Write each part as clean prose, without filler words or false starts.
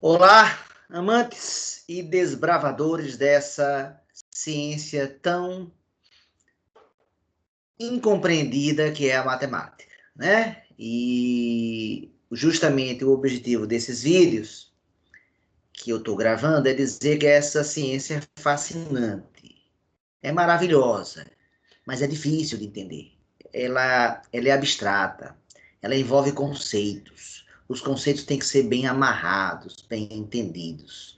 Olá, amantes e desbravadores dessa ciência tão incompreendida que é a matemática, né? E justamente o objetivo desses vídeos que eu estou gravando é dizer que essa ciência é fascinante, é maravilhosa, mas é difícil de entender. Ela é abstrata, ela envolve conceitos. Os conceitos têm que ser bem amarrados, bem entendidos.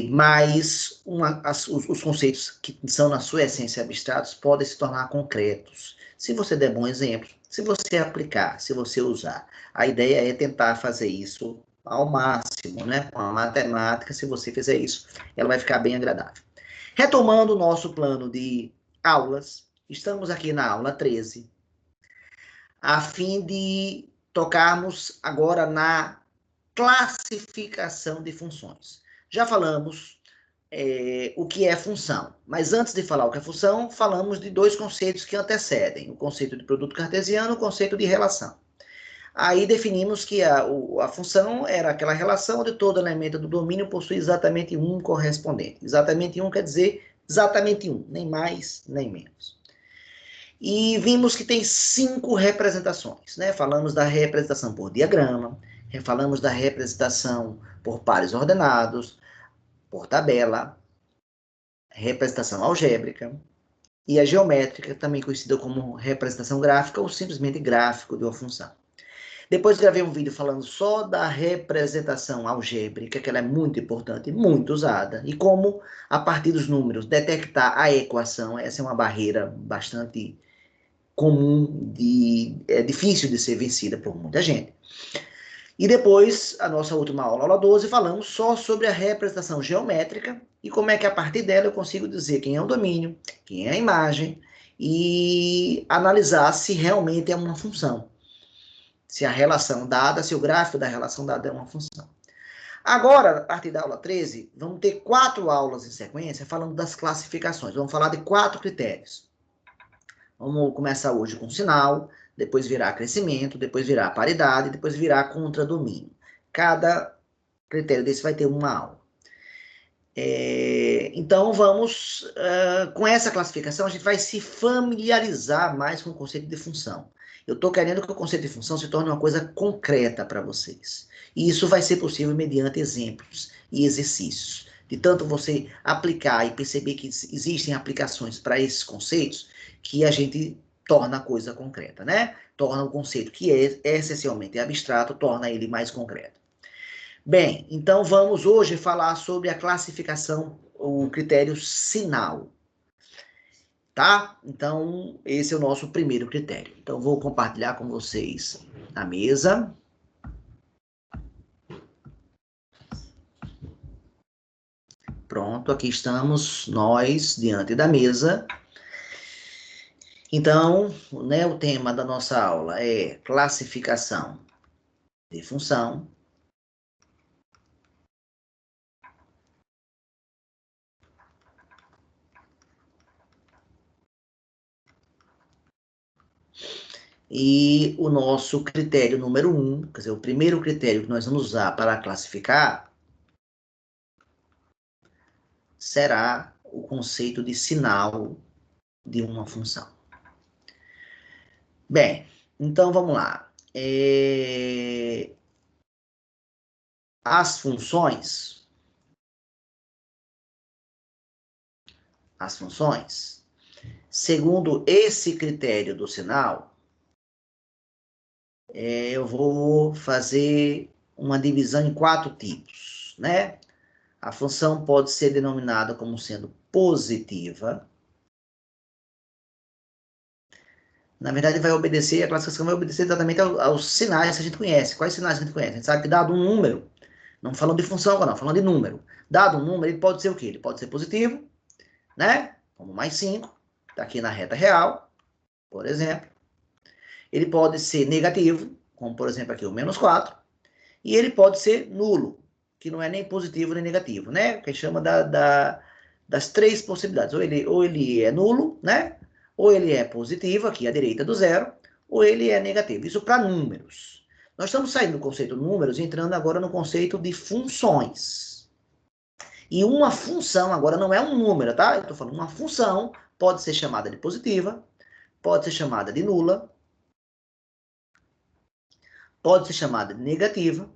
Mas os conceitos que são, na sua essência, abstratos, podem se tornar concretos. Se você der bom exemplo, se você aplicar, se você usar. A ideia é tentar fazer isso ao máximo, né? Com a matemática, se você fizer isso, ela vai ficar bem agradável. Retomando o nosso plano de aulas, estamos aqui na aula 13, a fim de tocarmos agora na classificação de funções. Já falamos o que é função, mas antes de falar o que é função, falamos de dois conceitos que antecedem, o conceito de produto cartesiano e o conceito de relação. Aí definimos que a função era aquela relação onde todo elemento do domínio possui exatamente um correspondente. Exatamente um quer dizer exatamente um, nem mais, nem menos. E vimos que tem 5 representações, né? Falamos da representação por diagrama, falamos da representação por pares ordenados, por tabela, representação algébrica, e a geométrica, também conhecida como representação gráfica ou simplesmente gráfico de uma função. Depois gravei um vídeo falando só da representação algébrica, que ela é muito importante, muito usada, e como, a partir dos números, detectar a equação. Essa é uma barreira bastante comum, difícil de ser vencida por muita gente. E depois, a nossa última aula, aula 12, falamos só sobre a representação geométrica e como é que a partir dela eu consigo dizer quem é o domínio, quem é a imagem e analisar se realmente é uma função. Se a relação dada, se o gráfico da relação dada é uma função. Agora, a partir da aula 13, vamos ter 4 aulas em sequência falando das classificações. Vamos falar de 4 critérios. Vamos começar hoje com sinal, depois virar crescimento, depois virar paridade, depois virar contradomínio. Cada critério desse vai ter uma aula. Então, vamos, com essa classificação, a gente vai se familiarizar mais com o conceito de função. Eu estou querendo que o conceito de função se torne uma coisa concreta para vocês. E isso vai ser possível mediante exemplos e exercícios. De tanto você aplicar e perceber que existem aplicações para esses conceitos, que a gente torna a coisa concreta, né? Torna o conceito que é essencialmente abstrato, torna ele mais concreto. Bem, então vamos hoje falar sobre a classificação, o critério sinal. Tá? Então, esse é o nosso primeiro critério. Então, vou compartilhar com vocês a mesa. Pronto, aqui estamos nós diante da mesa. Então, né, o tema da nossa aula é classificação de função. E o nosso critério número 1, quer dizer, o primeiro critério que nós vamos usar para classificar será o conceito de sinal de uma função. Bem, então vamos lá. As funções, segundo esse critério do sinal, eu vou fazer uma divisão em 4 tipos, né? A função pode ser denominada como sendo positiva. Na verdade, a classificação vai obedecer exatamente aos sinais que a gente conhece. Quais sinais que a gente conhece? A gente sabe que dado um número, não falando de função agora, não, falando de número. Dado um número, ele pode ser o quê? Ele pode ser positivo, né? Como mais 5, está aqui na reta real, por exemplo. Ele pode ser negativo, como por exemplo aqui o menos 4. E ele pode ser nulo, que não é nem positivo nem negativo, né? Que a gente chama das 3 possibilidades. Ou ele é nulo, né? Ou ele é positivo, aqui à direita do zero, ou ele é negativo. Isso para números. Nós estamos saindo do conceito números e entrando agora no conceito de funções. E uma função agora não é um número, tá? Eu estou falando uma função, pode ser chamada de positiva, pode ser chamada de nula, pode ser chamada de negativa,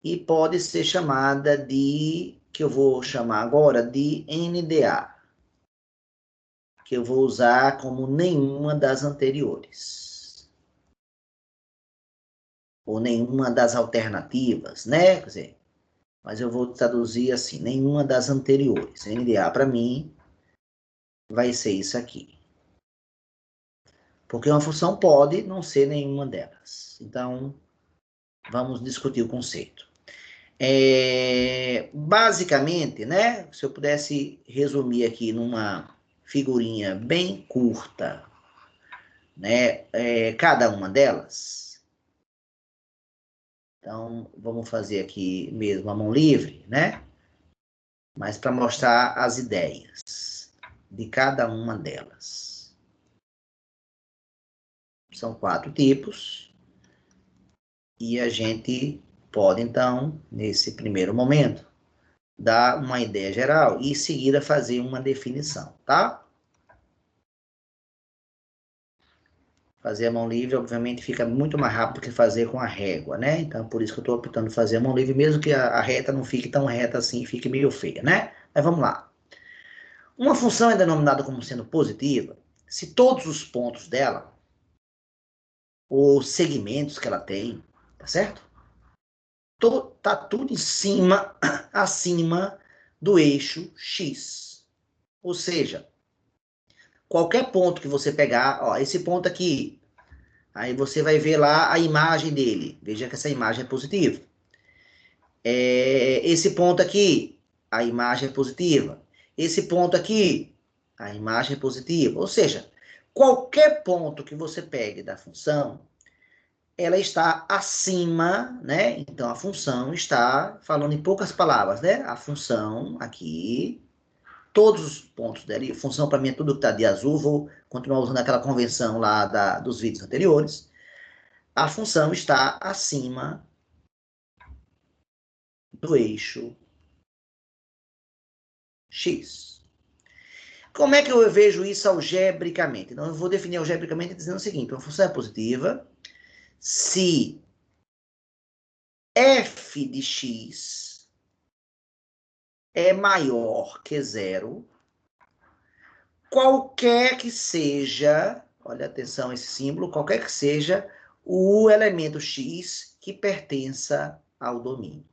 e pode ser chamada de, que eu vou chamar agora, de NDA, que eu vou usar como nenhuma das anteriores. Ou nenhuma das alternativas, né? Quer dizer, mas eu vou traduzir assim, nenhuma das anteriores. NDA, para mim, vai ser isso aqui. Porque uma função pode não ser nenhuma delas. Então, vamos discutir o conceito. Basicamente, né, se eu pudesse resumir aqui numa figurinha bem curta, né, cada uma delas. Então, vamos fazer aqui mesmo a mão livre, né? Mas para mostrar as ideias de cada uma delas. São 4 tipos. E a gente pode, então, nesse primeiro momento, dar uma ideia geral e em seguida fazer uma definição, tá? Fazer a mão livre, obviamente, fica muito mais rápido que fazer com a régua, né? Então, por isso que eu estou optando fazer a mão livre, mesmo que a reta não fique tão reta assim, fique meio feia, né? Mas vamos lá. Uma função é denominada como sendo positiva se todos os pontos dela, ou segmentos que ela tem, tá certo? Tá tudo em cima, acima do eixo X. Ou seja, qualquer ponto que você pegar, ó, esse ponto aqui, aí você vai ver lá a imagem dele. Veja que essa imagem é positiva. Esse ponto aqui, a imagem é positiva. Esse ponto aqui, a imagem é positiva. Ou seja, qualquer ponto que você pegue da função, ela está acima, né? Então, a função está, falando em poucas palavras, né? A função aqui, todos os pontos dela, e função para mim é tudo que está de azul, vou continuar usando aquela convenção lá dos vídeos anteriores. A função está acima do eixo X. Como é que eu vejo isso algebricamente? Então, eu vou definir algebricamente dizendo o seguinte: uma função é positiva se f de x é maior que zero, qualquer que seja, olha atenção a esse símbolo, qualquer que seja o elemento x que pertença ao domínio.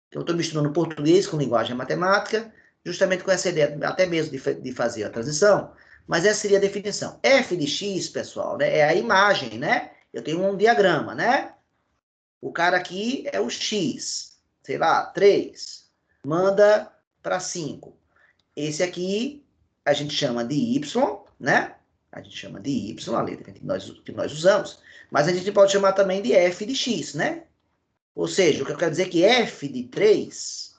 Então, eu estou misturando português com linguagem matemática, justamente com essa ideia, até mesmo de fazer a transição, mas essa seria a definição. F de x, pessoal, né, é a imagem, né? Eu tenho um diagrama, né? O cara aqui é o x, sei lá, 3, manda para 5. Esse aqui a gente chama de y, né? A gente chama de y, a letra que nós usamos, mas a gente pode chamar também de f de x, né? Ou seja, o que eu quero dizer é que f de 3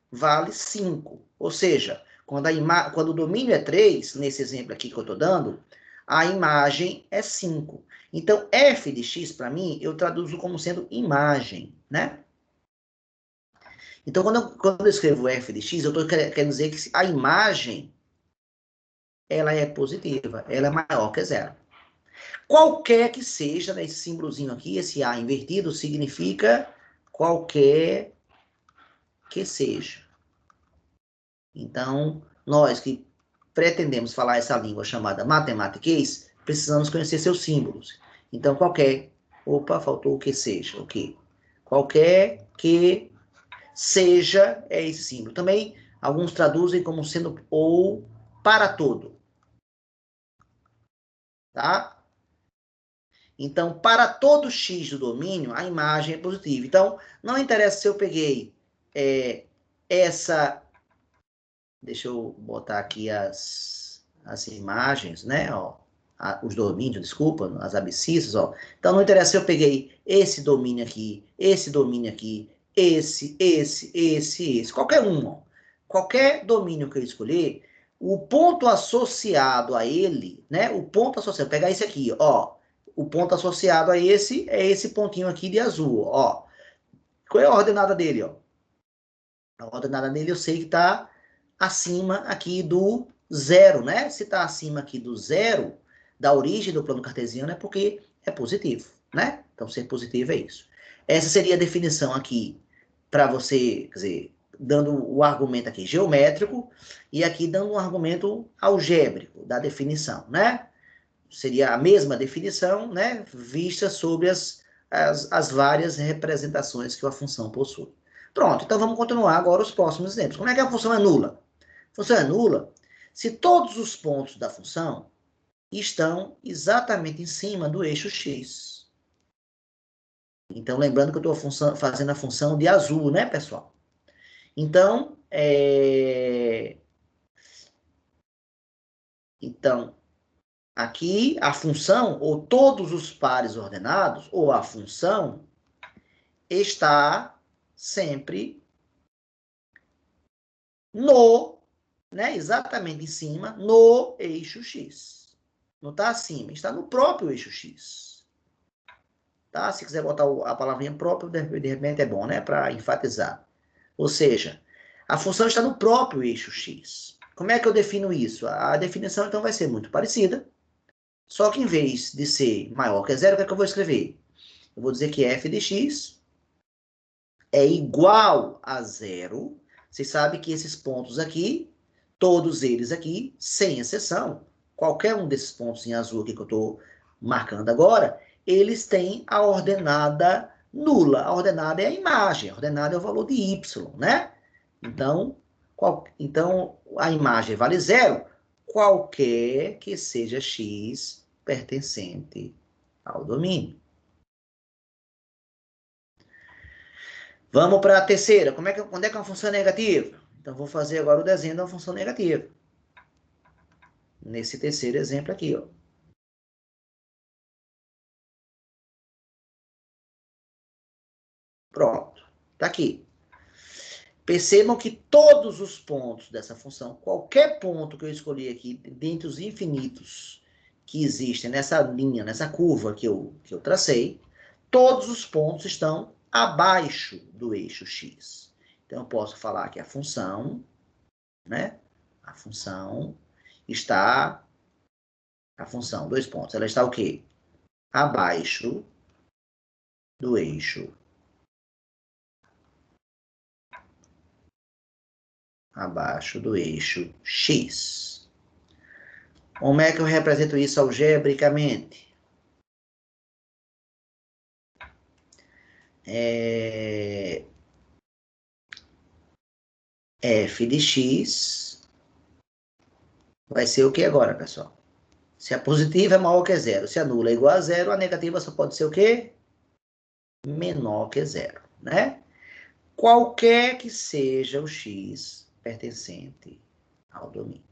vale 5. Ou seja, quando o domínio é 3, nesse exemplo aqui que eu estou dando, a imagem é 5. Então, f de x, para mim, eu traduzo como sendo imagem, né? Então, quando eu escrevo f de x, eu estou querendo dizer que a imagem, ela é positiva, ela é maior que zero. Qualquer que seja, né, esse símbolozinho aqui, esse A invertido, significa qualquer que seja. Então, nós que pretendemos falar essa língua chamada matematiquês, precisamos conhecer seus símbolos. Então, qualquer, opa, faltou o que seja, o que? Qualquer que seja é esse símbolo. Também, alguns traduzem como sendo ou para todo. Tá? Então, para todo x do domínio, a imagem é positiva. Então, não interessa se eu peguei essa... Deixa eu botar aqui as imagens, né? Ó, os domínios, desculpa, as abscissas, ó. Então, não interessa se eu peguei esse domínio aqui, esse, qualquer um, ó. Qualquer domínio que eu escolher, o ponto associado a ele, né? O ponto associado, pegar esse aqui, ó. O ponto associado a esse é esse pontinho aqui de azul, ó. Qual é a ordenada dele, ó? A ordenada dele eu sei que está acima aqui do zero, né? Se está acima aqui do zero, da origem do plano cartesiano, é porque é positivo, né? Então, ser positivo é isso. Essa seria a definição aqui para você, quer dizer, dando o argumento aqui geométrico e aqui dando um argumento algébrico da definição, né? Seria a mesma definição, né? Vista sobre as várias representações que a função possui. Pronto, então vamos continuar agora os próximos exemplos. Como é que a função é nula? A função é nula se todos os pontos da função estão exatamente em cima do eixo x. Então, lembrando que eu estou fazendo a função de azul, né, pessoal? Então, aqui a função, ou todos os pares ordenados, ou a função, está sempre no, né, exatamente em cima, no eixo x. Não está acima, está no próprio eixo x. Tá? Se quiser botar a palavrinha próprio, de repente é bom, né, para enfatizar. Ou seja, a função está no próprio eixo x. Como é que eu defino isso? A definição, então, vai ser muito parecida, só que em vez de ser maior que zero, o que é que eu vou escrever? Eu vou dizer que f de x é igual a zero. Vocês sabem que esses pontos aqui, todos eles aqui, sem exceção, qualquer um desses pontos em azul aqui que eu estou marcando agora, eles têm a ordenada nula. A ordenada é a imagem, a ordenada é o valor de y, né? Então, a imagem vale zero, qualquer que seja x pertencente ao domínio. Vamos para a terceira. Quando é que uma função é negativa? Então, vou fazer agora o desenho da função negativa. Nesse terceiro exemplo aqui, ó. Pronto. Está aqui. Percebam que todos os pontos dessa função, qualquer ponto que eu escolhi aqui, dentre os infinitos que existem nessa linha, nessa curva que eu tracei, todos os pontos estão abaixo do eixo x. Então, eu posso falar que a função, né? A função está... A função, dois pontos, ela está o quê? Abaixo do eixo. Abaixo do eixo x. Como é que eu represento isso algebricamente? F de x vai ser o que agora, pessoal? Se a positiva é maior que zero, se a nula é igual a zero, a negativa só pode ser o quê? Menor que zero, né? Qualquer que seja o x pertencente ao domínio.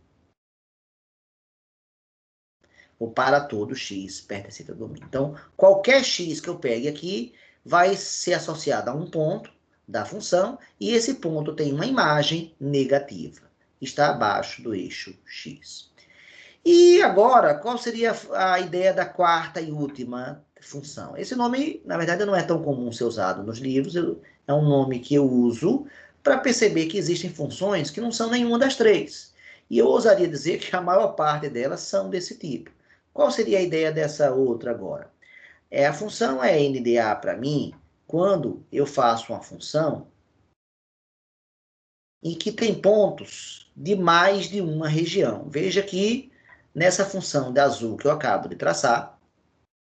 Ou para todo x pertencente ao domínio. Então, qualquer x que eu pegue aqui vai ser associado a um ponto da função, e esse ponto tem uma imagem negativa. Está abaixo do eixo x. E agora, qual seria a ideia da quarta e última função? Esse nome, na verdade, não é tão comum ser usado nos livros, é um nome que eu uso para perceber que existem funções que não são nenhuma das três. E eu ousaria dizer que a maior parte delas são desse tipo. Qual seria a ideia dessa outra agora? A função é NDA para mim quando eu faço uma função em que tem pontos de mais de uma região. Veja que nessa função de azul que eu acabo de traçar,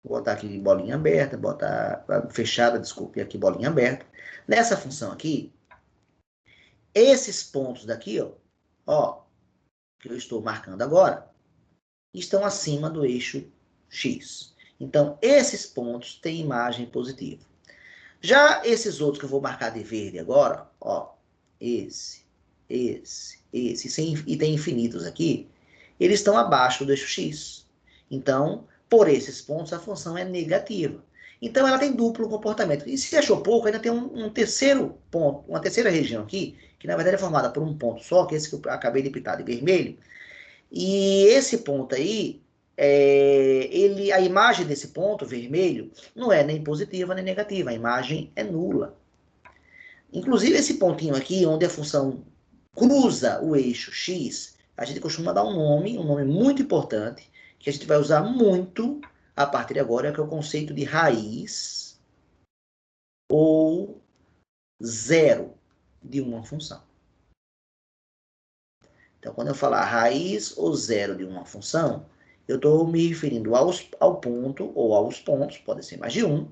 vou botar aqui bolinha aberta, botar fechada, desculpe, aqui bolinha aberta. Nessa função aqui, esses pontos daqui, ó, que eu estou marcando agora, estão acima do eixo x. Então, esses pontos têm imagem positiva. Já esses outros que eu vou marcar de verde agora, ó, esse, e tem infinitos aqui, eles estão abaixo do eixo x. Então, por esses pontos, a função é negativa. Então, ela tem duplo comportamento. E se achou pouco, ainda tem um terceiro ponto, uma terceira região aqui, que na verdade é formada por um ponto só, que é esse que eu acabei de pintar de vermelho, E esse ponto aí, a imagem desse ponto vermelho não é nem positiva nem negativa, a imagem é nula. Inclusive, esse pontinho aqui, onde a função cruza o eixo x, a gente costuma dar um nome muito importante, que a gente vai usar muito a partir de agora, que é o conceito de raiz ou zero de uma função. Então, quando eu falar raiz ou zero de uma função, eu estou me referindo ao ponto ou aos pontos, pode ser mais de um,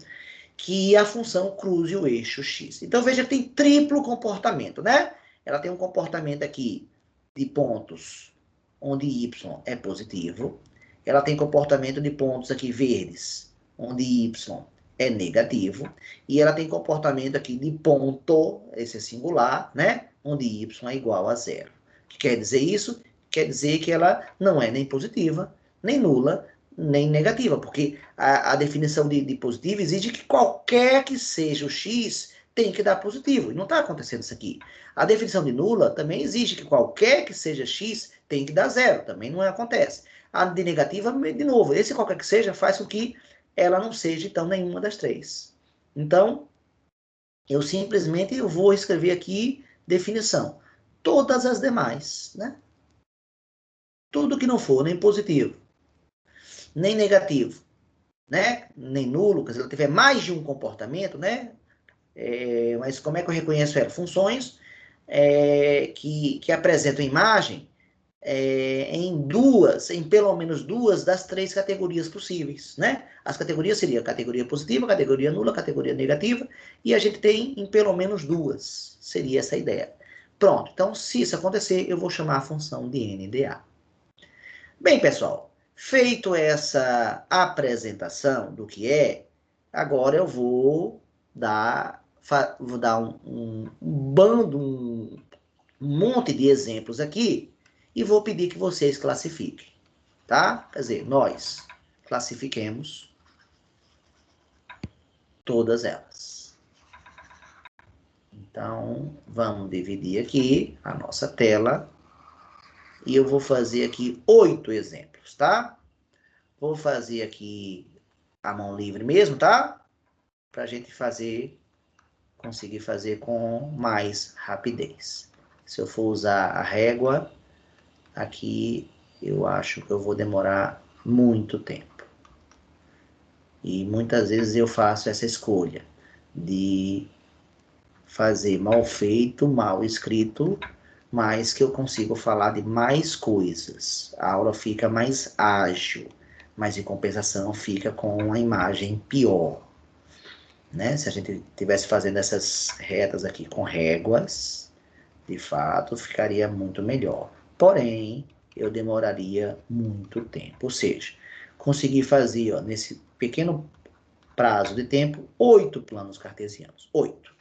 que a função cruze o eixo x. Então, veja que tem triplo comportamento, né? Ela tem um comportamento aqui de pontos onde y é positivo. Ela tem comportamento de pontos aqui verdes, onde y é negativo. E ela tem comportamento aqui de ponto, esse é singular, né? Onde y é igual a zero. O que quer dizer isso? Quer dizer que ela não é nem positiva, nem nula, nem negativa, porque a definição de positivo exige que qualquer que seja o x tem que dar positivo, e não está acontecendo isso aqui. A definição de nula também exige que qualquer que seja x tem que dar zero, também não acontece. A de negativa, de novo, esse qualquer que seja faz com que ela não seja, então, nenhuma das três. Então, eu simplesmente vou escrever aqui definição. Todas as demais, né? Tudo que não for nem positivo, nem negativo, né? Nem nulo, se ela tiver mais de um comportamento, né? Mas como é que eu reconheço ela? Funções que apresentam imagem em pelo menos duas das três categorias possíveis, né? As categorias seriam categoria positiva, categoria nula, categoria negativa, e a gente tem em pelo menos duas, seria essa a ideia. Pronto, então se isso acontecer, eu vou chamar a função de NDA. Bem, pessoal, feito essa apresentação do que é, agora eu vou dar um bando, um monte de exemplos aqui e vou pedir que vocês classifiquem, tá? Quer dizer, nós classifiquemos todas elas. Então, vamos dividir aqui a nossa tela e eu vou fazer aqui 8 exemplos, tá? Vou fazer aqui a mão livre mesmo, tá? Para a gente conseguir fazer com mais rapidez. Se eu for usar a régua, aqui eu acho que eu vou demorar muito tempo. E muitas vezes eu faço essa escolha de fazer mal feito, mal escrito, mas que eu consigo falar de mais coisas. A aula fica mais ágil, mas em compensação fica com uma imagem pior. Né? Se a gente estivesse fazendo essas retas aqui com réguas, de fato, ficaria muito melhor. Porém, eu demoraria muito tempo. Ou seja, consegui fazer, ó, nesse pequeno prazo de tempo, 8 planos cartesianos. 8.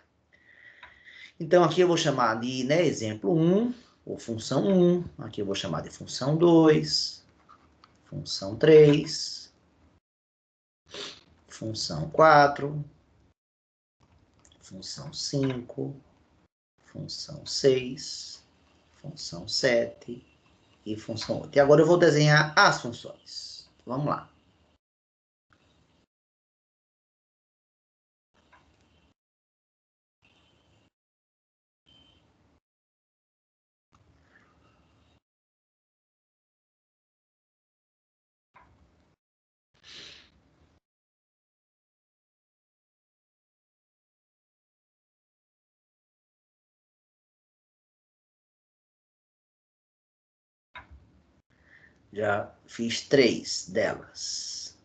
Então, aqui eu vou chamar de, né, exemplo 1, ou função 1. Aqui eu vou chamar de função 2, função 3, função 4, função 5, função 6, função 7 e função 8. E agora eu vou desenhar as funções. Vamos lá. Já fiz 3 delas.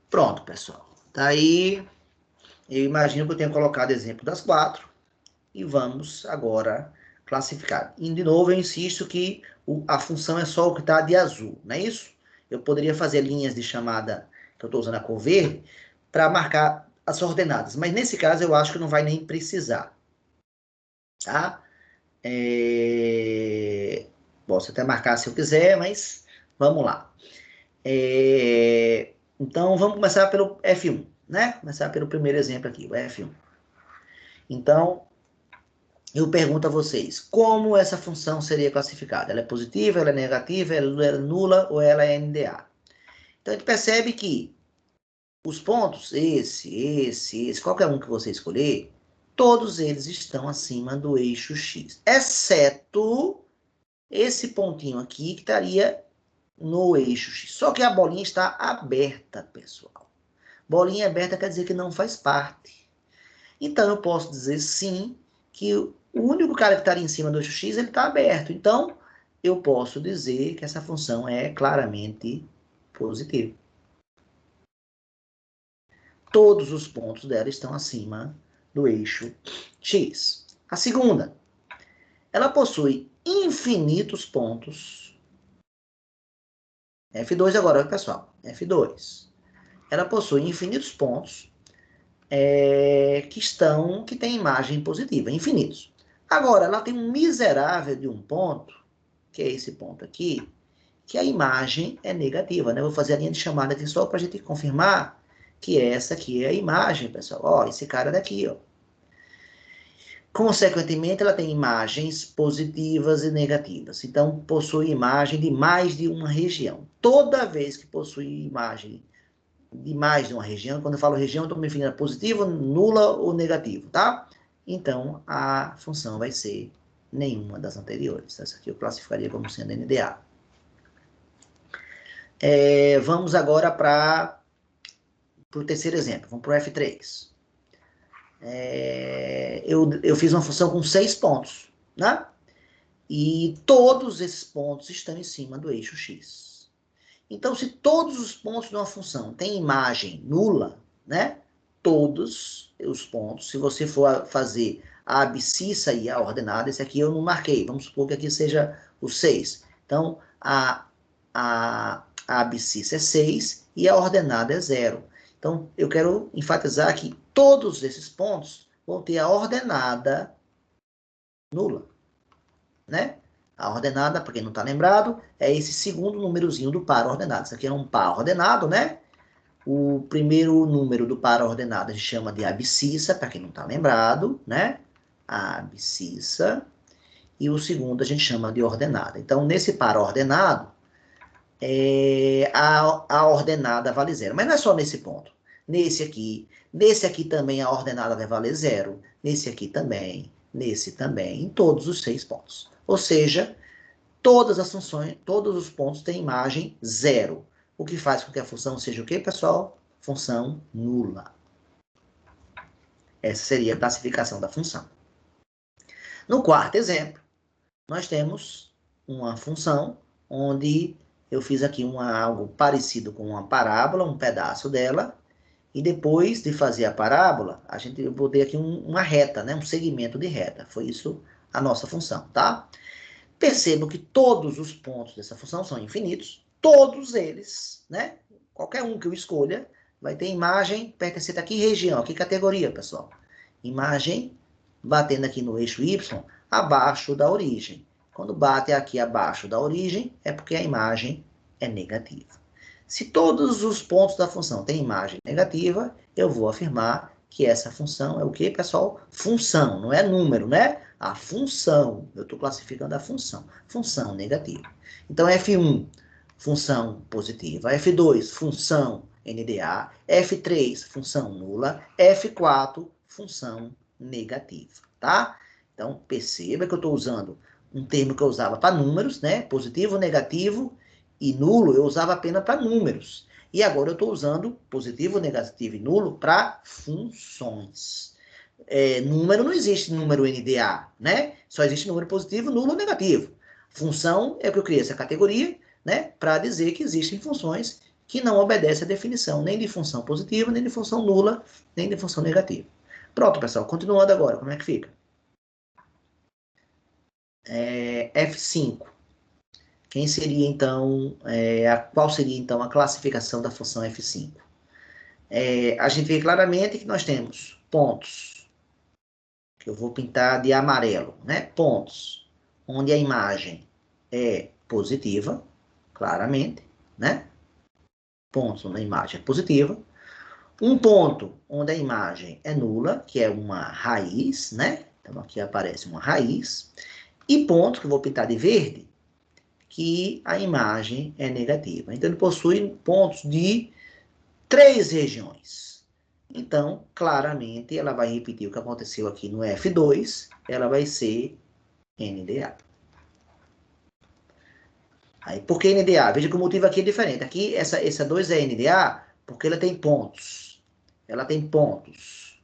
Pronto, pessoal. Daí, eu imagino que eu tenho colocado exemplo das 4. E vamos agora classificado. E, de novo, eu insisto que a função é só o que está de azul, não é isso? Eu poderia fazer linhas de chamada, que eu estou usando a cor verde, para marcar as ordenadas. Mas, nesse caso, eu acho que não vai nem precisar. Tá? Posso até marcar se eu quiser, mas vamos lá. Então, vamos começar pelo F1, né? Começar pelo primeiro exemplo aqui, o F1. Então, eu pergunto a vocês, como essa função seria classificada? Ela é positiva, ela é negativa, ela é nula ou ela é NDA? Então, a gente percebe que os pontos, esse, qualquer um que você escolher, todos eles estão acima do eixo X, exceto esse pontinho aqui que estaria no eixo X. Só que a bolinha está aberta, pessoal. Bolinha aberta quer dizer que não faz parte. Então, eu posso dizer sim que o único cara que estaria em cima do eixo X, ele está aberto. Então, eu posso dizer que essa função é claramente positiva. Todos os pontos dela estão acima do eixo X. A segunda, ela possui infinitos pontos. F2 agora, pessoal. F2. Ela possui infinitos pontos que tem imagem positiva, infinitos. Agora, ela tem um miserável de um ponto, que é esse ponto aqui, que a imagem é negativa, né? Eu vou fazer a linha de chamada aqui só para a gente confirmar que essa aqui é a imagem, pessoal. Ó, esse cara daqui, ó. Consequentemente, ela tem imagens positivas e negativas. Então, possui imagem de mais de uma região. Toda vez que possui imagem de mais de uma região, quando eu falo região, eu estou me referindo a positivo, nula ou negativo, tá? Então, a função vai ser nenhuma das anteriores. Essa aqui eu classificaria como sendo NDA. Vamos agora para o terceiro exemplo. Vamos para o F3. Eu fiz uma função com 6 pontos, né? E todos esses pontos estão em cima do eixo X. Então, se todos os pontos de uma função têm imagem nula, né? Todos os pontos, se você for fazer a abscissa e a ordenada, esse aqui eu não marquei, vamos supor que aqui seja o 6. Então, a abscissa é 6 e a ordenada é 0. Então, eu quero enfatizar que todos esses pontos vão ter a ordenada nula, né? A ordenada, para quem não está lembrado, é esse segundo númerozinho do par ordenado. Isso aqui é um par ordenado, né? O primeiro número do par ordenado a gente chama de abscissa, para quem não está lembrado, né? A abscissa. E o segundo a gente chama de ordenada. Então, nesse par ordenado, a ordenada vale 0. Mas não é só nesse ponto. Nesse aqui também a ordenada vai valer 0. Nesse aqui também, nesse também, em todos os 6 pontos. Ou seja, todas as funções, todos os pontos têm imagem 0. O que faz com que a função seja o quê, pessoal? Função nula. Essa seria a classificação da função. No quarto exemplo, nós temos uma função onde eu fiz aqui algo parecido com uma parábola, um pedaço dela, e depois de fazer a parábola, eu botei aqui uma reta, né? Um segmento de reta. Foi isso a nossa função, tá? Percebo que todos os pontos dessa função são infinitos, todos eles, né? Qualquer um que eu escolha, vai ter imagem pertencente a que região, a que categoria, pessoal? Imagem batendo aqui no eixo Y, abaixo da origem. Quando bate aqui abaixo da origem, é porque a imagem é negativa. Se todos os pontos da função têm imagem negativa, eu vou afirmar que essa função é o quê, pessoal? Função, não é número, né? A função, eu estou classificando a função. Função negativa. Então, F1, função positiva. F2, função NDA. F3, função nula. F4, função negativa, tá? Então, perceba que eu estou usando um termo que eu usava para números, né? Positivo, negativo e nulo, eu usava apenas para números. E agora eu estou usando positivo, negativo e nulo para funções. Número não existe número NDA, né? Só existe número positivo, nulo ou negativo. Função é o que eu criei essa categoria, né? Para dizer que existem funções que não obedecem à definição nem de função positiva, nem de função nula, nem de função negativa. Pronto, pessoal. Continuando agora, como é que fica? F5. Quem seria, então, qual seria, então, a classificação da função F5? A gente vê claramente que nós temos pontos, que eu vou pintar de amarelo, né? Pontos, onde a imagem é positiva, claramente, né? Pontos onde a imagem é positiva. Um ponto onde a imagem é nula, que é uma raiz, né? Então, aqui aparece uma raiz. E pontos, que eu vou pintar de verde, que a imagem é negativa. Então, ele possui pontos de 3 regiões. Então, claramente, ela vai repetir o que aconteceu aqui no F2, ela vai ser NDA. Aí, por que NDA? Veja que o motivo aqui é diferente. Aqui, essa 2 é NDA porque ela tem pontos. Ela tem pontos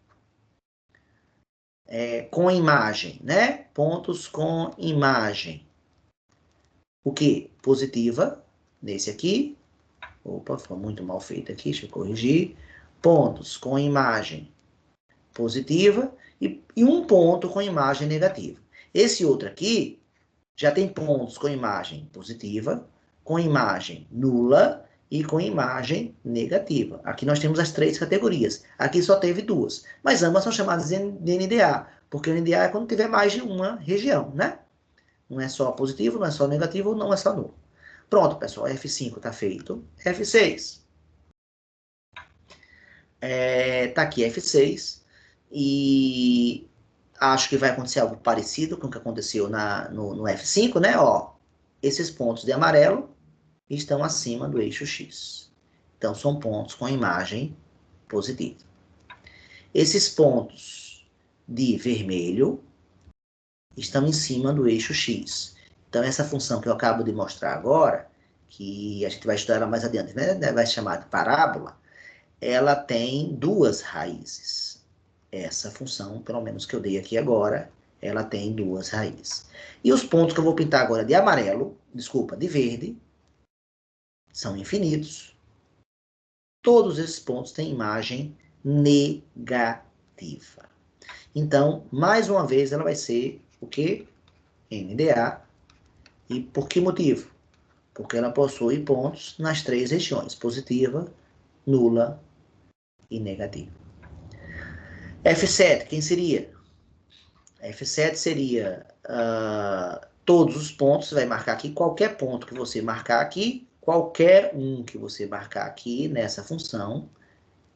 com imagem, né? Pontos com imagem. O que? Positiva, nesse aqui. Opa, ficou muito mal feito aqui, deixa eu corrigir. Pontos com imagem positiva e um ponto com imagem negativa. Esse outro aqui já tem pontos com imagem positiva, com imagem nula e com imagem negativa. Aqui nós temos as 3 categorias. Aqui só teve 2, mas ambas são chamadas de NDA, porque o NDA é quando tiver mais de uma região, né? Não é só positivo, não é só negativo, não é só nulo. Pronto, pessoal, F5 está feito. F6. Tá aqui F6. E acho que vai acontecer algo parecido com o que aconteceu no F5, né? Ó, esses pontos de amarelo estão acima do eixo X. Então, são pontos com imagem positiva. Esses pontos de vermelho estão em cima do eixo X. Então, essa função que eu acabo de mostrar agora, que a gente vai estudar ela mais adiante, né? Vai se chamar de parábola, ela tem 2 raízes. Essa função, pelo menos que eu dei aqui agora, ela tem 2 raízes. E os pontos que eu vou pintar agora de amarelo, desculpa, de verde, são infinitos. Todos esses pontos têm imagem negativa. Então, mais uma vez, ela vai ser o quê? NDA. E por que motivo? Porque ela possui pontos nas 3 regiões, positiva, nula e negativa. F7, quem seria? F7 seria todos os pontos, você vai marcar aqui, qualquer ponto que você marcar aqui, qualquer um que você marcar aqui nessa função,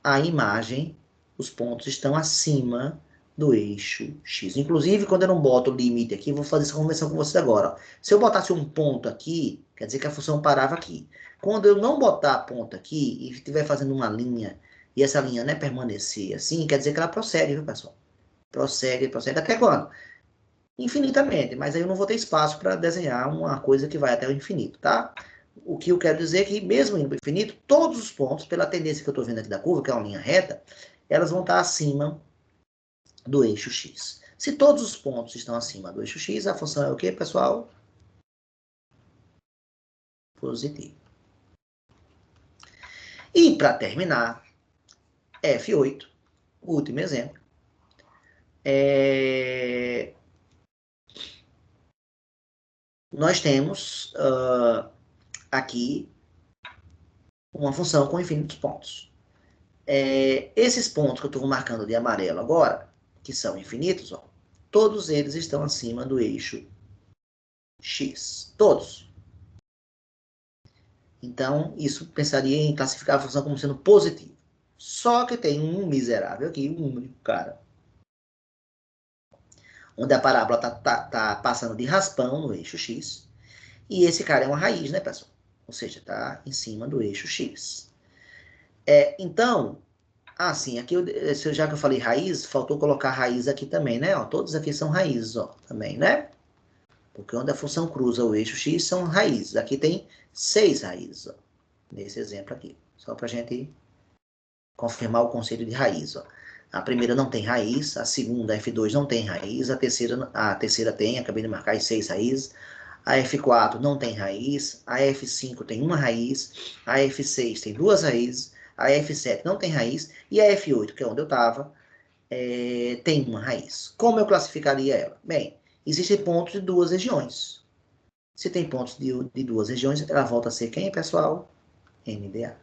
a imagem, os pontos estão acima do eixo X. Inclusive, quando eu não boto o limite aqui, vou fazer essa conversão com vocês agora. Ó. Se eu botasse um ponto aqui, quer dizer que a função parava aqui. Quando eu não botar ponto aqui e estiver fazendo uma linha, e essa linha, né, permanecer assim, quer dizer que ela prossegue, viu, pessoal? Prossegue, prossegue. Até quando? Infinitamente, mas aí eu não vou ter espaço para desenhar uma coisa que vai até o infinito, tá? O que eu quero dizer é que, mesmo indo para o infinito, todos os pontos, pela tendência que eu estou vendo aqui da curva, que é uma linha reta, elas vão estar acima do eixo X. Se todos os pontos estão acima do eixo X, a função é o quê, pessoal? Positivo. E, para terminar, F8, o último exemplo. Nós temos aqui uma função com infinitos pontos. Esses pontos que eu estou marcando de amarelo agora, que são infinitos, ó, todos eles estão acima do eixo X. Todos. Então, isso pensaria em classificar a função como sendo positiva. Só que tem um miserável aqui, um único cara, onde a parábola tá passando de raspão no eixo X. E esse cara é uma raiz, né, pessoal? Ou seja, está em cima do eixo X. Então, sim, aqui, já que eu falei raiz, faltou colocar raiz aqui também, né? Ó, todos aqui são raízes, ó, também, né? Porque onde a função cruza o eixo X são raízes. Aqui tem 6 raízes, ó, nesse exemplo aqui. Só para a gente confirmar o conceito de raiz, ó. A primeira não tem raiz, a segunda, a F2, não tem raiz, a terceira tem, acabei de marcar as 6 raízes. A F4 não tem raiz, a F5 tem uma raiz, a F6 tem 2 raízes, a F7 não tem raiz, e a F8, que é onde eu estava, tem uma raiz. Como eu classificaria ela? Bem, existem pontos de duas regiões. Se tem pontos de duas regiões, ela volta a ser quem, pessoal? NDA.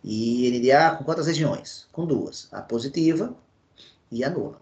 E NDA com quantas regiões? Com duas. A positiva e a nula.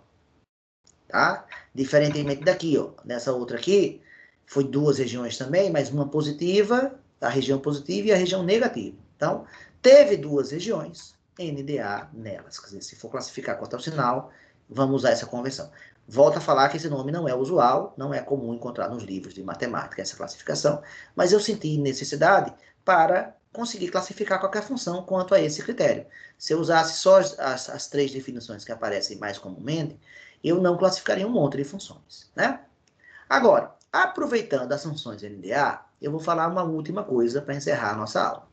Tá? Diferentemente daqui, ó. Nessa outra aqui, foi duas regiões também, mas uma positiva, a região positiva e a região negativa. Então, teve duas regiões, NDA nelas. Quer dizer, se for classificar quanto ao sinal, vamos usar essa convenção. Volto a falar que esse nome não é usual, não é comum encontrar nos livros de matemática essa classificação, mas eu senti necessidade para conseguir classificar qualquer função quanto a esse critério. Se eu usasse só as três definições que aparecem mais comumente, eu não classificaria um monte de funções, né? Agora, aproveitando as funções NDA, eu vou falar uma última coisa para encerrar a nossa aula.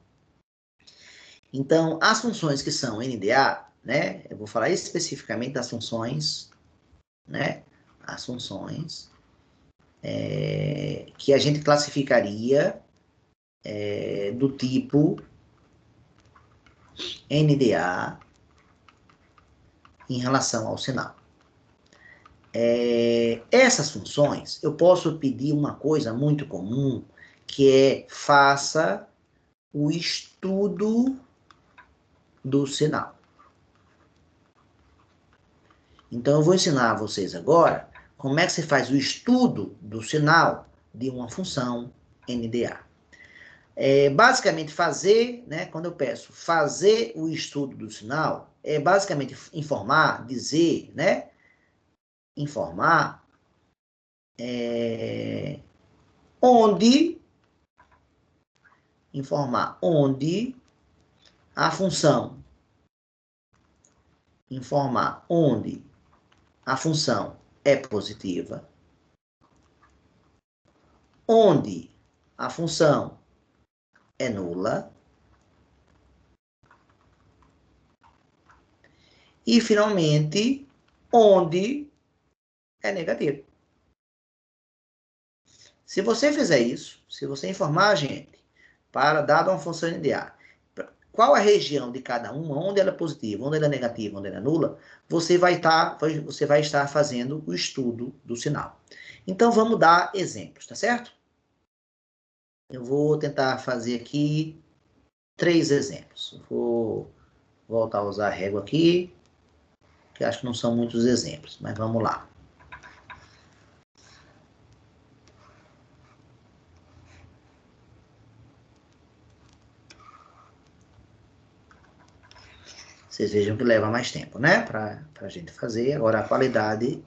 Então, as funções que são NDA, né? Eu vou falar especificamente das funções, né? As funções que a gente classificaria do tipo NDA em relação ao sinal. Essas funções, eu posso pedir uma coisa muito comum, que é faça o estudo do sinal. Então, eu vou ensinar a vocês agora como é que se faz o estudo do sinal de uma função NDA. Basicamente, fazer, né, quando eu peço fazer o estudo do sinal, é basicamente informar, dizer, né, informar onde a função, informar onde a função é positiva, onde a função é nula e, finalmente, onde é negativo. Se você fizer isso, se você informar a gente para, dado uma função NDA, qual a região de cada uma, onde ela é positiva, onde ela é negativa, onde ela é nula, você vai estar fazendo o estudo do sinal. Então, vamos dar exemplos, tá certo? Eu vou tentar fazer aqui 3 exemplos. Vou voltar a usar a régua aqui, que acho que não são muitos exemplos, mas vamos lá. Vocês vejam que leva mais tempo, né? Para a gente fazer. Agora a qualidade,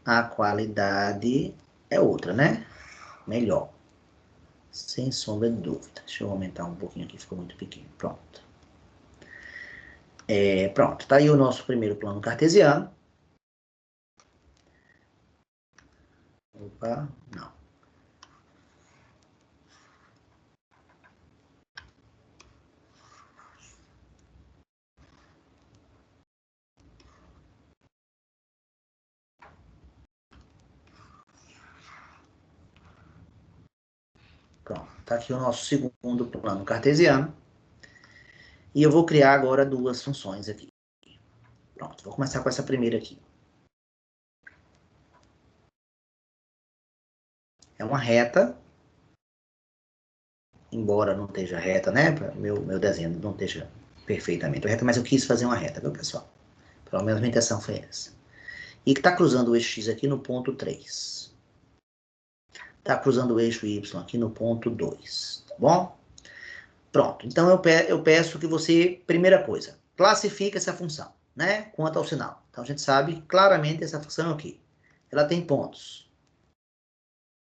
a qualidade é outra, né? Melhor. Sem sombra de dúvida. Deixa eu aumentar um pouquinho aqui, ficou muito pequeno. Pronto. Pronto, tá aí o nosso primeiro plano cartesiano. Opa, não. Pronto, tá aqui o nosso segundo plano cartesiano. E eu vou criar agora 2 funções aqui. Pronto, vou começar com essa primeira aqui. É uma reta, embora não esteja reta, né? Meu desenho não esteja perfeitamente reta, mas eu quis fazer uma reta, viu, pessoal? Pelo menos minha intenção foi essa. E que está cruzando o eixo X aqui no ponto 3. Está cruzando o eixo Y aqui no ponto 2, tá bom? Pronto, então eu peço que você, primeira coisa, classifique essa função, né? Quanto ao sinal. Então a gente sabe claramente essa função aqui. Ela tem pontos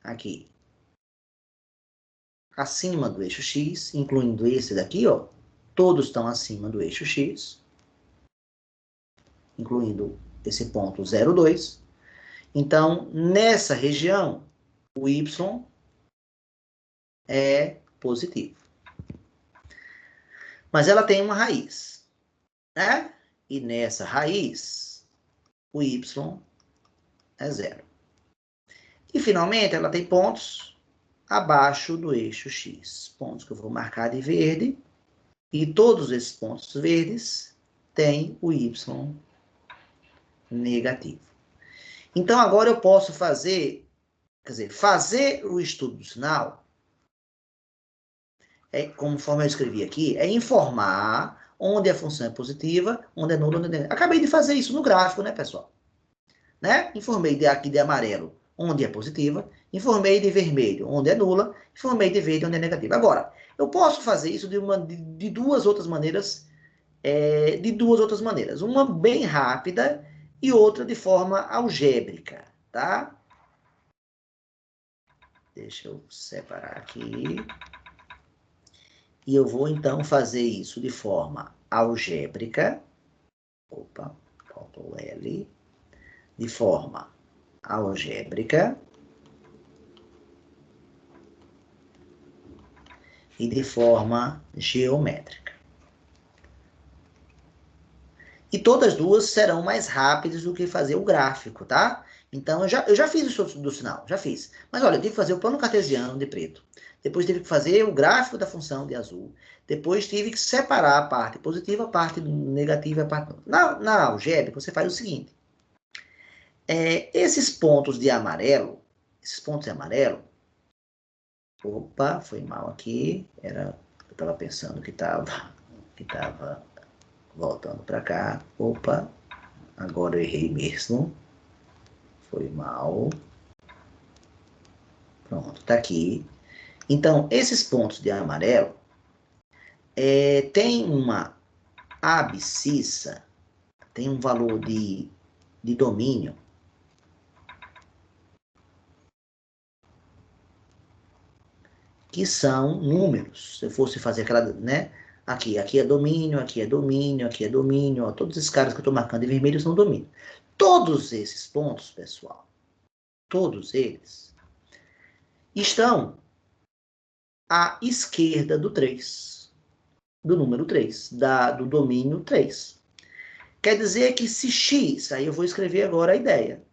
aqui acima do eixo X, incluindo esse daqui, ó. Todos estão acima do eixo X, incluindo esse ponto 0,2. Então, nessa região, o Y é positivo. Mas ela tem uma raiz, né? E nessa raiz, o Y é 0. E, finalmente, ela tem pontos abaixo do eixo X. Pontos que eu vou marcar de verde. E todos esses pontos verdes têm o Y negativo. Então, agora eu posso fazer, quer dizer, fazer o estudo do sinal, conforme eu escrevi aqui, é informar onde a função é positiva, onde é nula, onde é negativa. Acabei de fazer isso no gráfico, né, pessoal? Né? Informei aqui de amarelo, onde é positiva, informei de vermelho, onde é nula, informei de verde, onde é negativa. Agora, eu posso fazer isso de duas outras maneiras, uma bem rápida e outra de forma algébrica, tá? Deixa eu separar aqui. E eu vou, então, fazer isso de forma algébrica. Opa, faltou o L. De forma algébrica. E de forma geométrica. E todas duas serão mais rápidas do que fazer o gráfico, tá? Então, eu já fiz o estudo do sinal, já fiz. Mas, olha, eu tive que fazer o plano cartesiano de preto. Depois tive que fazer o gráfico da função de azul. Depois tive que separar a parte positiva, a parte negativa e a parte... Na algébrica, você faz o seguinte. Esses pontos de amarelo, Opa, foi mal aqui. Eu estava pensando que estava voltando para cá. Opa, agora eu errei mesmo. Foi mal. Pronto, tá aqui. Então, esses pontos de amarelo tem uma abscissa, tem um valor de domínio que são números. Se eu fosse fazer aquela, né? Aqui é domínio, aqui é domínio, aqui é domínio. Ó, todos esses caras que eu estou marcando em vermelho são domínio. Todos esses pontos, pessoal, todos eles estão à esquerda do 3, do número 3, do domínio 3. Quer dizer que se x, aí eu vou escrever agora a ideia,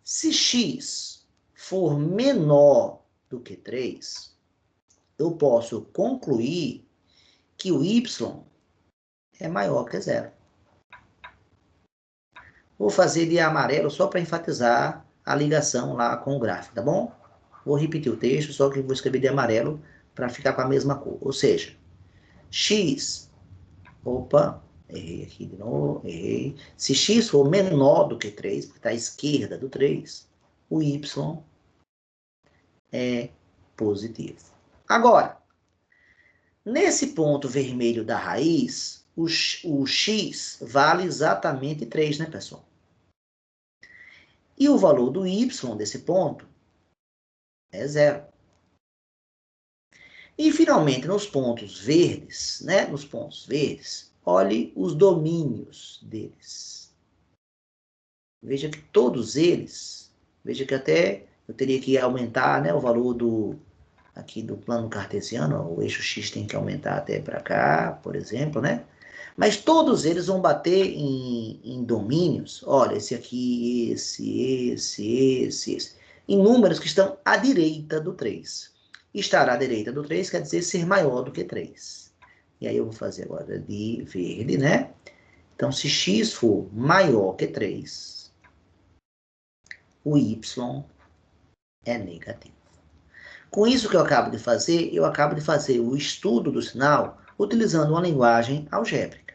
se x for menor do que 3, eu posso concluir que o y é maior que 0. Vou fazer de amarelo só para enfatizar a ligação lá com o gráfico, tá bom? Vou repetir o texto, só que vou escrever de amarelo para ficar com a mesma cor. Ou seja, x, opa, errei aqui de novo, errei. Se x for menor do que 3, porque está à esquerda do 3, o y é positivo. Agora, nesse ponto vermelho da raiz, o x vale exatamente 3, né, pessoal? E o valor do y desse ponto é 0. E, finalmente, nos pontos verdes, né? Nos pontos verdes, olhe os domínios deles. Veja que todos eles, veja que até eu teria que aumentar, né, o valor aqui do plano cartesiano, o eixo x tem que aumentar até para cá, por exemplo, né? Mas todos eles vão bater em domínios, olha, esse aqui, esse, em números que estão à direita do 3. Estar à direita do 3 quer dizer ser maior do que 3. E aí eu vou fazer agora de verde, né? Então, se x for maior que 3, o y é negativo. Com isso que eu acabo de fazer o estudo do sinal utilizando uma linguagem algébrica.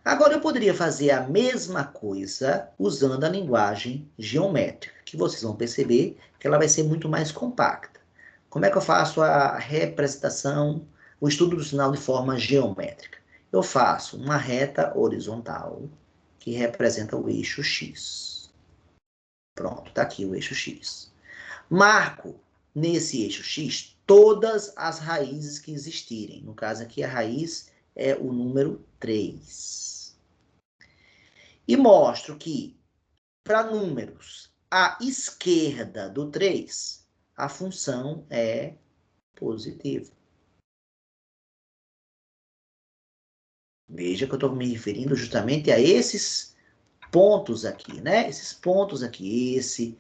Agora, eu poderia fazer a mesma coisa usando a linguagem geométrica, que vocês vão perceber que ela vai ser muito mais compacta. Como é que eu faço a representação, o estudo do sinal de forma geométrica? Eu faço uma reta horizontal que representa o eixo x. Pronto, está aqui o eixo x. Marco nesse eixo x todas as raízes que existirem. No caso aqui, a raiz é o número 3. E mostro que, para números à esquerda do 3, a função é positiva. Veja que eu estou me referindo justamente a esses pontos aqui, né? Esses pontos aqui, esse.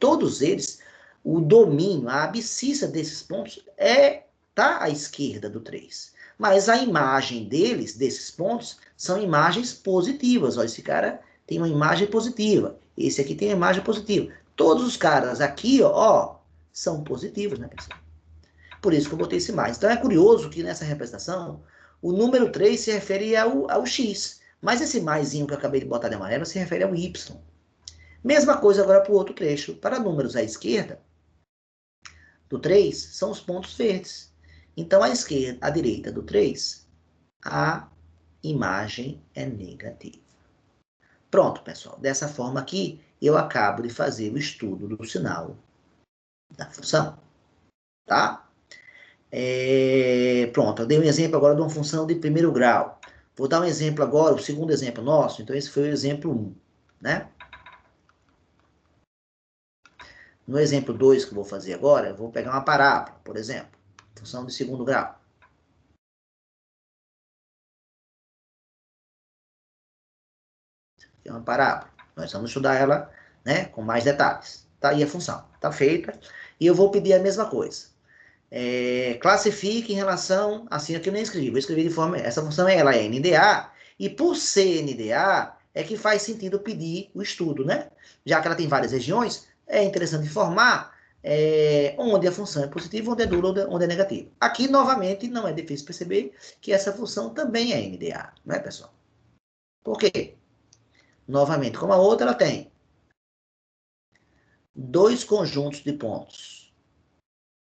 Todos eles, o domínio, a abscissa desses pontos está à esquerda do 3. Mas a imagem deles, desses pontos, são imagens positivas. Ó, esse cara tem uma imagem positiva. Esse aqui tem a imagem positiva. Todos os caras aqui, ó, são positivos, né, pessoal? Por isso que eu botei esse mais. Então é curioso que nessa representação, o número 3 se refere ao x. Mas esse maisinho que eu acabei de botar de amarelo se refere ao y. Mesma coisa agora para o outro trecho. Para números à esquerda, do 3, são os pontos verdes. Então, à direita do 3, a imagem é negativa. Pronto, pessoal. Dessa forma aqui, eu acabo de fazer o estudo do sinal da função. Tá? Pronto, eu dei um exemplo agora de uma função de primeiro grau. Vou dar um exemplo agora, o segundo exemplo nosso. Então, esse foi o exemplo 1, né? No exemplo 2 que eu vou fazer agora, eu vou pegar uma parábola, por exemplo. Função de segundo grau. É uma parábola. Nós vamos estudar ela, né, com mais detalhes. Tá aí a função. Tá feita. E eu vou pedir a mesma coisa. Classifique em relação, assim, aqui eu nem escrevi, vou escrever de forma, essa função ela é NDA, e por ser NDA, é que faz sentido pedir o estudo, né? Já que ela tem várias regiões, é interessante informar onde a função é positiva, onde é nula, onde é negativa. Aqui, novamente, não é difícil perceber que essa função também é NDA, não é, pessoal? Por quê? Novamente, como a outra, ela tem dois conjuntos de pontos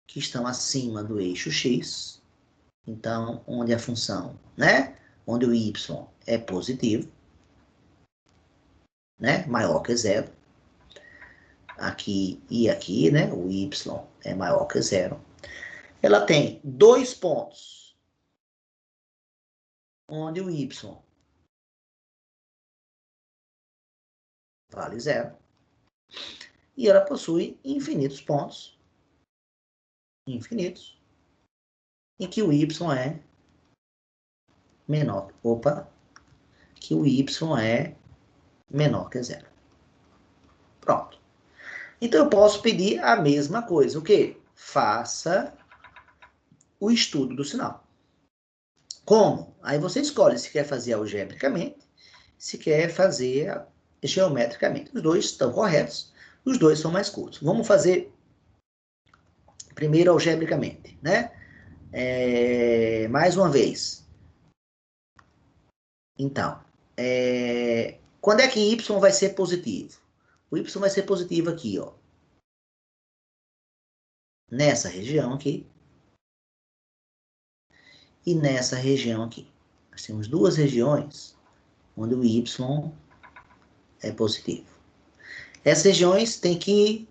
que estão acima do eixo X. Então, onde a função, né? Onde o y é positivo, né? Maior que zero. Aqui e aqui, né? O y é maior que zero. Ela tem dois pontos onde o y vale zero. E ela possui infinitos pontos, infinitos, em que o y é menor. Que o y é menor que zero. Pronto. Então, eu posso pedir a mesma coisa. O quê? Faça o estudo do sinal. Como? Aí você escolhe se quer fazer algebricamente, se quer fazer geometricamente. Os dois estão corretos, os dois são mais curtos. Vamos fazer primeiro algebricamente, né? Mais uma vez. Então, quando é que y vai ser positivo? O y vai ser positivo aqui, ó. Nessa região aqui. E nessa região aqui. Nós temos duas regiões onde o y é positivo. Essas regiões têm que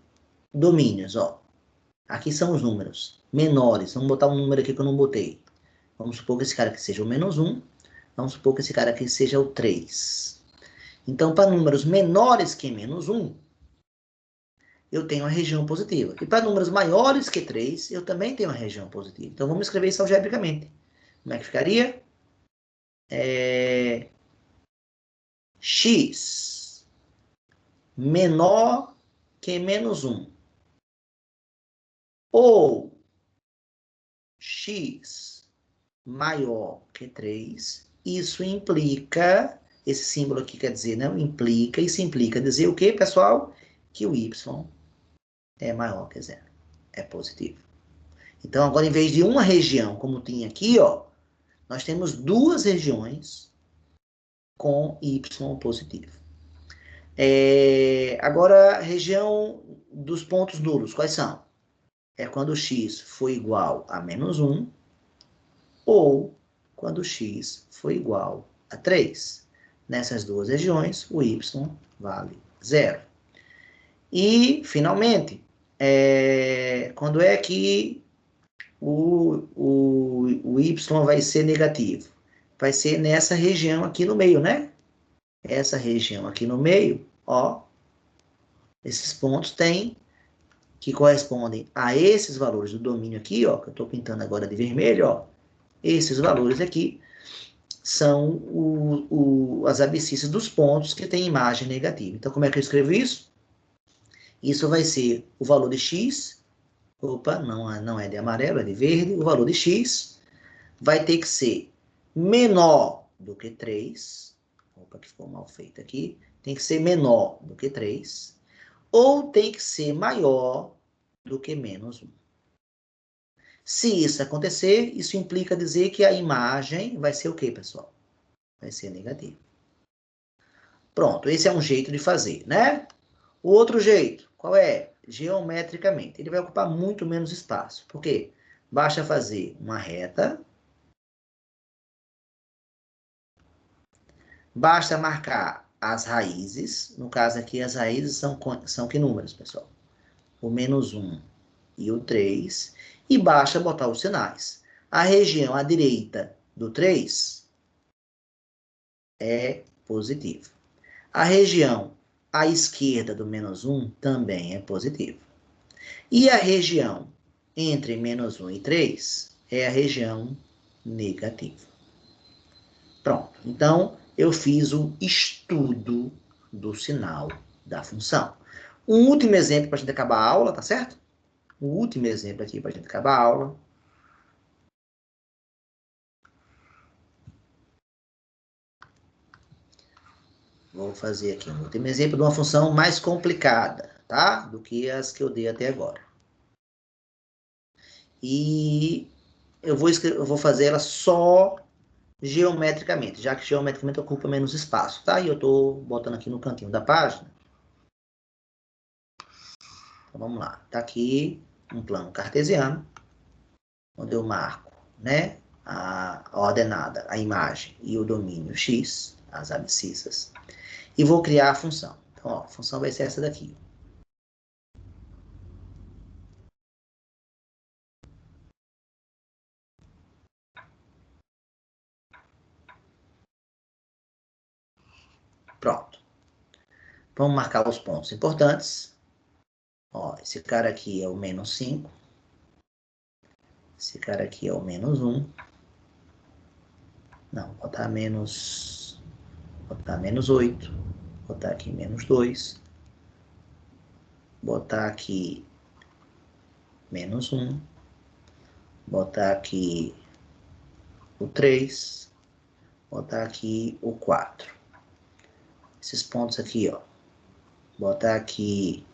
domínios, ó. Aqui são os números menores. Vamos botar um número aqui que eu não botei. Vamos supor que esse cara aqui seja o menos 1. Vamos supor que esse cara aqui seja o 3. Então, para números menores que menos 1, eu tenho uma região positiva. E para números maiores que 3, eu também tenho uma região positiva. Então, vamos escrever isso algebricamente. Como é que ficaria? X menor que menos 1. Ou x maior que 3, isso implica, esse símbolo aqui quer dizer, não implica, isso implica dizer o quê, pessoal? Que o y é maior que zero, é positivo. Então, agora, em vez de uma região, como tinha aqui, ó, nós temos duas regiões com y positivo. Agora, região dos pontos nulos, quais são? É quando x for igual a menos 1, ou quando x for igual a 3. Nessas duas regiões, o y vale zero. E, finalmente, quando é que o y vai ser negativo? Vai ser nessa região aqui no meio, né? Essa região aqui no meio, ó, esses pontos que correspondem a esses valores do domínio aqui, ó, que eu estou pintando agora de vermelho, ó. Esses valores aqui são as abscissas dos pontos que têm imagem negativa. Então, como é que eu escrevo isso? Isso vai ser o valor de x, opa, não é de amarelo, é de verde, o valor de x vai ter que ser menor do que 3, opa, que ficou mal feito aqui, tem que ser menor do que 3, ou tem que ser maior do que menos 1. Se isso acontecer, isso implica dizer que a imagem vai ser o quê, pessoal? Vai ser negativa. Pronto, esse é um jeito de fazer, né? O outro jeito, qual é? Geometricamente. Ele vai ocupar muito menos espaço. Por quê? Basta fazer uma reta. Basta marcar as raízes. No caso aqui, as raízes são que números, pessoal? O -1 e o 3. E basta botar os sinais. A região à direita do 3 é positiva. A região à esquerda do -1 também é positiva. E a região entre -1 e 3 é a região negativa. Pronto. Então, eu fiz o estudo do sinal da função. Um último exemplo para a gente acabar a aula, tá certo? O último exemplo aqui para a gente acabar a aula. Vou fazer aqui um último exemplo de uma função mais complicada, tá? Do que as que eu dei até agora. E eu vou fazer ela só geometricamente, já que geometricamente ocupa menos espaço, tá? E eu estou botando aqui no cantinho da página. Então, vamos lá. Está aqui um plano cartesiano, onde eu marco, né, a ordenada, a imagem e o domínio x, as abscissas, e vou criar a função. Então, ó, a função vai ser essa daqui. Pronto. Vamos marcar os pontos importantes. Ó, esse cara aqui é o -5. Esse cara aqui é o -1. Não, botar -8. Botar aqui -2. Botar aqui -1. Botar aqui o 3. Botar aqui o 4. Esses pontos aqui, ó. Botar aqui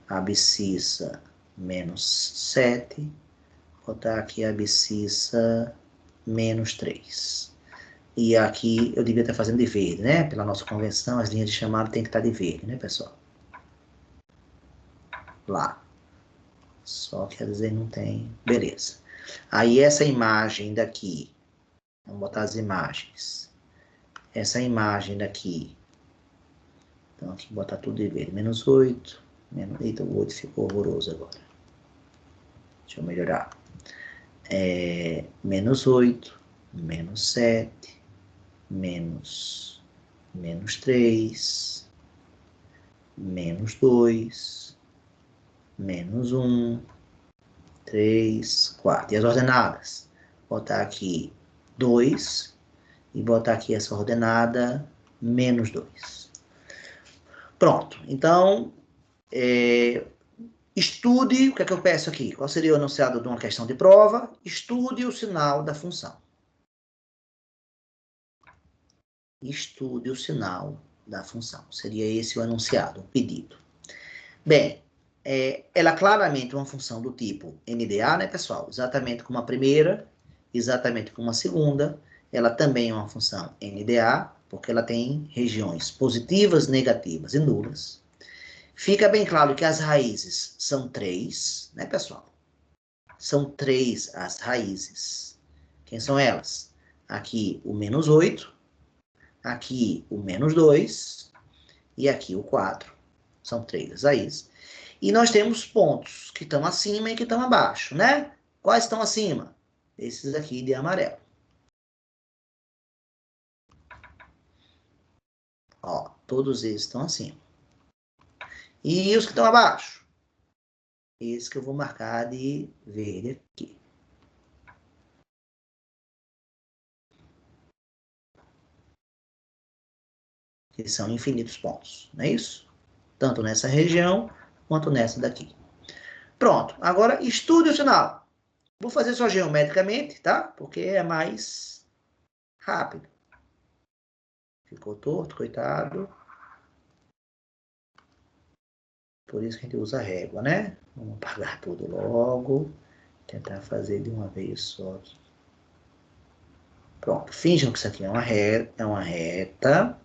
a abscissa -7. Botar aqui a abscissa -3. E aqui eu devia estar fazendo de verde, né? Pela nossa convenção, as linhas de chamada tem que estar de verde, né, pessoal? Lá. Só quer dizer, não tem... Beleza. Aí essa imagem daqui, vamos botar as imagens. Essa imagem daqui, então aqui botar tudo de verde. -8, eita, o 8 ficou horroroso agora. Deixa eu melhorar. -8, -7, -3, -2, -1, 3, 4. E as ordenadas? Botar aqui 2 e botar aqui essa ordenada -2. Pronto. Então, estude, o que é que eu peço aqui? Qual seria o enunciado de uma questão de prova? Estude o sinal da função. Estude o sinal da função. Seria esse o enunciado, o pedido. Bem, ela é claramente uma função do tipo NDA, né, pessoal? Exatamente como a primeira, exatamente como a segunda. Ela também é uma função NDA, porque ela tem regiões positivas, negativas e nulas. Fica bem claro que as raízes são 3, né, pessoal? São 3 as raízes. Quem são elas? Aqui o -8, aqui o -2 e aqui o 4. São 3 as raízes. E nós temos pontos que estão acima e que estão abaixo, né? Quais estão acima? Esses aqui de amarelo. Ó, todos eles estão acima. E os que estão abaixo? Esse que eu vou marcar de verde aqui. Que são infinitos pontos, não é isso? Tanto nessa região, quanto nessa daqui. Pronto, agora estude o sinal. Vou fazer só geometricamente, tá? Porque é mais rápido. Ficou torto, coitado. Por isso que a gente usa régua, né? Vamos apagar tudo logo. Tentar fazer de uma vez só. Pronto, finjam que isso aqui é uma reta.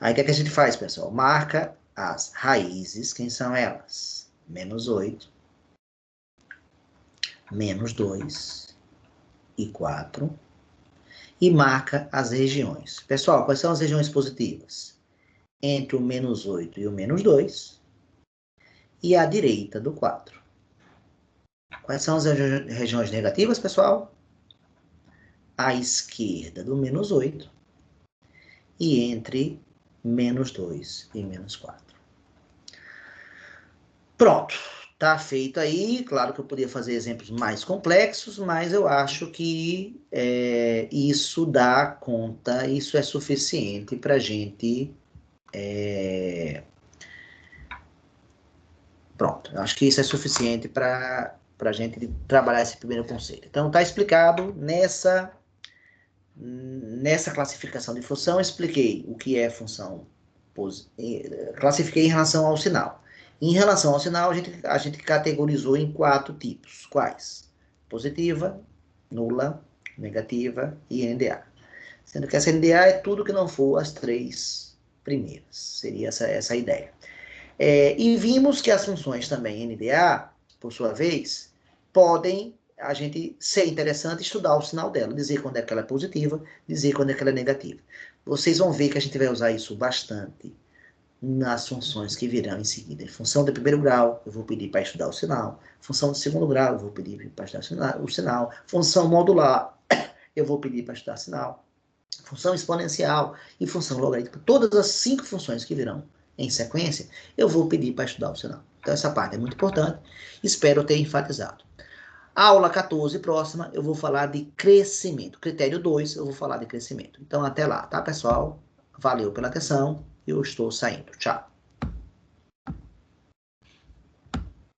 Aí o que é que a gente faz, pessoal? Marca as raízes, quem são elas? -8, -2 e 4. E marca as regiões. Pessoal, quais são as regiões positivas? Entre o -8 e o -2. E à direita do 4. Quais são as regiões negativas, pessoal? À esquerda do -8 e entre -2 e -4. Pronto, tá feito aí. Claro que eu poderia fazer exemplos mais complexos, mas eu acho que isso dá conta, isso é suficiente para a gente. Pronto, eu acho que isso é suficiente para a gente trabalhar esse primeiro conceito. Então, tá explicado nessa classificação de função, eu expliquei o que é função, classifiquei em relação ao sinal. Em relação ao sinal, a gente categorizou em 4 tipos. Quais? Positiva, nula, negativa e NDA. Sendo que essa NDA é tudo que não for as 3 primeiras. Seria essa a ideia. E vimos que as funções também NDA, por sua vez, podem a gente ser interessante estudar o sinal dela, dizer quando é que ela é positiva, dizer quando é que ela é negativa. Vocês vão ver que a gente vai usar isso bastante nas funções que virão em seguida. Em função de primeiro grau, eu vou pedir para estudar o sinal. Função de segundo grau, eu vou pedir para estudar o sinal. Função modular, eu vou pedir para estudar o sinal. Função exponencial e função logarítmica. Todas as 5 funções que virão em sequência, eu vou pedir para estudar o sinal. Então, essa parte é muito importante. Espero ter enfatizado. Aula 14, próxima, eu vou falar de crescimento. Critério 2, eu vou falar de crescimento. Então, até lá, tá, pessoal? Valeu pela atenção. Eu estou saindo. Tchau.